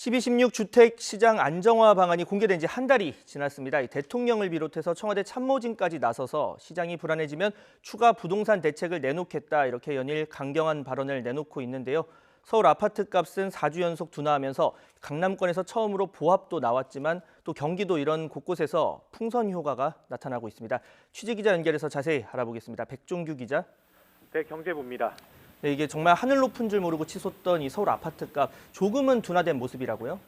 12.16 주택시장 안정화 방안이 공개된 지 한 달이 지났습니다. 대통령을 비롯해서 청와대 참모진까지 나서서 시장이 불안해지면 추가 부동산 대책을 내놓겠다 이렇게 연일 강경한 발언을 내놓고 있는데요. 서울 아파트값은 4주 연속 둔화하면서 강남권에서 처음으로 보합도 나왔지만 또 경기도 이런 곳곳에서 풍선 효과가 나타나고 있습니다. 취재기자 연결해서 자세히 알아보겠습니다. 백종규 기자. 네, 경제부입니다. 네, 이게 정말 하늘 높은 줄 모르고 치솟던 이 서울 아파트값 조금은 둔화된 모습이라고요?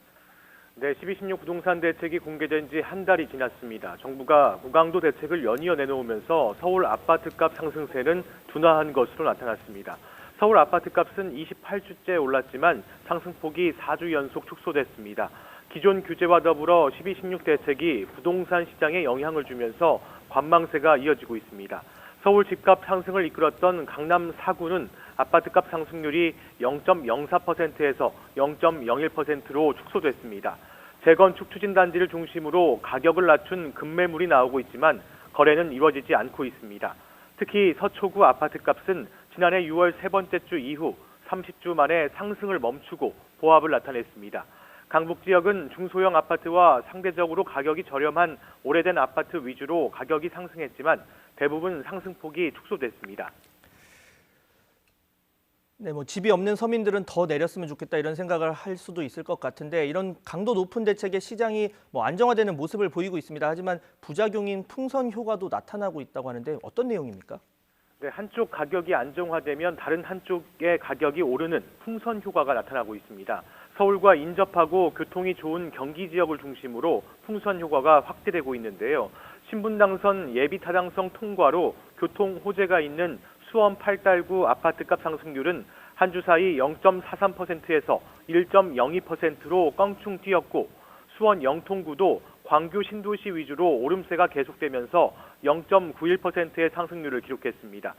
네, 12.16 부동산 대책이 공개된 지 한 달이 지났습니다. 정부가 고강도 대책을 연이어 내놓으면서 서울 아파트값 상승세는 둔화한 것으로 나타났습니다. 서울 아파트값은 28주째 올랐지만 상승폭이 4주 연속 축소됐습니다. 기존 규제와 더불어 12.16 대책이 부동산 시장에 영향을 주면서 관망세가 이어지고 있습니다. 서울 집값 상승을 이끌었던 강남 4구는 아파트값 상승률이 0.04%에서 0.01%로 축소됐습니다. 재건축 추진단지를 중심으로 가격을 낮춘 급매물이 나오고 있지만 거래는 이루어지지 않고 있습니다. 특히 서초구 아파트값은 지난해 6월 세 번째 주 이후 30주 만에 상승을 멈추고 보합을 나타냈습니다. 강북 지역은 중소형 아파트와 상대적으로 가격이 저렴한 오래된 아파트 위주로 가격이 상승했지만 대부분 상승폭이 축소됐습니다. 네, 집이 없는 서민들은 더 내렸으면 좋겠다 이런 생각을 할 수도 있을 것 같은데 이런 강도 높은 대책에 시장이 안정화되는 모습을 보이고 있습니다. 하지만 부작용인 풍선 효과도 나타나고 있다고 하는데 어떤 내용입니까? 네, 한쪽 가격이 안정화되면 다른 한쪽의 가격이 오르는 풍선 효과가 나타나고 있습니다. 서울과 인접하고 교통이 좋은 경기 지역을 중심으로 풍선 효과가 확대되고 있는데요. 신분당선 예비타당성 통과로 교통 호재가 있는 수원 8달구 아파트값 상승률은 한 주 사이 0.43%에서 1.02%로 껑충 뛰었고 수원 영통구도 광교 신도시 위주로 오름세가 계속되면서 0.91%의 상승률을 기록했습니다.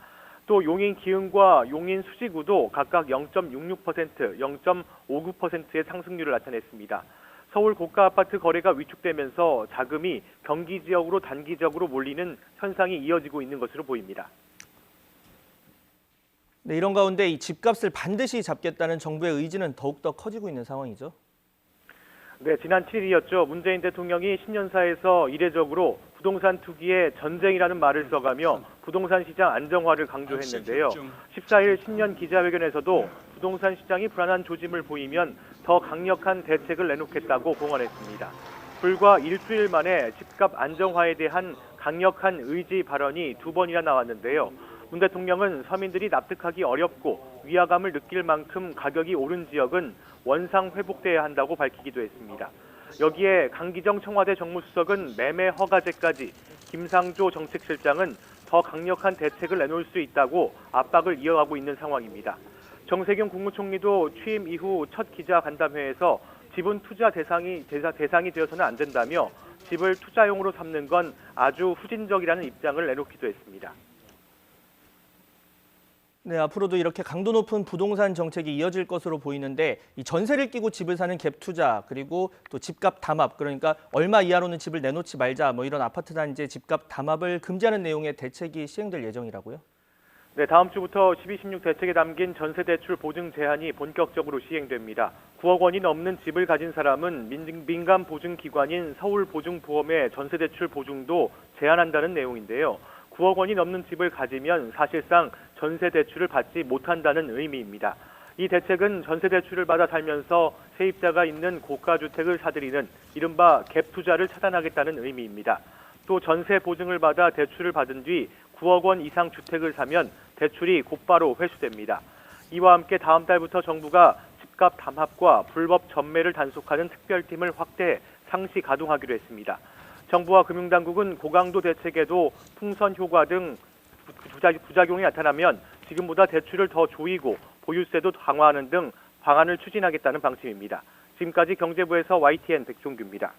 또 용인 기흥과 용인 수지구도 각각 0.66%, 0.59%의 상승률을 나타냈습니다. 서울 고가 아파트 거래가 위축되면서 자금이 경기 지역으로 단기적으로 몰리는 현상이 이어지고 있는 것으로 보입니다. 네, 이런 가운데 이 집값을 반드시 잡겠다는 정부의 의지는 더욱더 커지고 있는 상황이죠. 네, 지난 7일이었죠. 문재인 대통령이 신년사에서 이례적으로 부동산 투기의 전쟁이라는 말을 써가며 부동산 시장 안정화를 강조했는데요. 14일 신년 기자회견에서도 부동산 시장이 불안한 조짐을 보이면 더 강력한 대책을 내놓겠다고 공언했습니다. 불과 일주일 만에 집값 안정화에 대한 강력한 의지 발언이 두 번이나 나왔는데요. 문 대통령은 서민들이 납득하기 어렵고 위화감을 느낄 만큼 가격이 오른 지역은 원상 회복돼야 한다고 밝히기도 했습니다. 여기에 강기정 청와대 정무수석은 매매 허가제까지, 김상조 정책실장은 더 강력한 대책을 내놓을 수 있다고 압박을 이어가고 있는 상황입니다. 정세균 국무총리도 취임 이후 첫 기자간담회에서 집은 투자 대상이 되어서는 안 된다며 집을 투자용으로 삼는 건 아주 후진적이라는 입장을 내놓기도 했습니다. 네, 앞으로도 이렇게 강도 높은 부동산 정책이 이어질 것으로 보이는데 이 전세를 끼고 집을 사는 갭 투자 그리고 또 집값 담합 그러니까 얼마 이하로는 집을 내놓지 말자 이런 아파트 단지의 집값 담합을 금지하는 내용의 대책이 시행될 예정이라고요? 네, 다음 주부터 12.16 대책에 담긴 전세 대출 보증 제한이 본격적으로 시행됩니다. 9억 원이 넘는 집을 가진 사람은 민간 보증 기관인 서울보증보험의 전세 대출 보증도 제한한다는 내용인데요. 9억 원이 넘는 집을 가지면 사실상 전세 대출을 받지 못한다는 의미입니다. 이 대책은 전세 대출을 받아 살면서 세입자가 있는 고가 주택을 사들이는 이른바 갭 투자를 차단하겠다는 의미입니다. 또 전세 보증을 받아 대출을 받은 뒤 9억 원 이상 주택을 사면 대출이 곧바로 회수됩니다. 이와 함께 다음 달부터 정부가 집값 담합과 불법 전매를 단속하는 특별팀을 확대해 상시 가동하기로 했습니다. 정부와 금융당국은 고강도 대책에도 풍선 효과 등 부작용이 나타나면 지금보다 대출을 더 조이고 보유세도 강화하는 등 방안을 추진하겠다는 방침입니다. 지금까지 경제부에서 YTN 백종규입니다.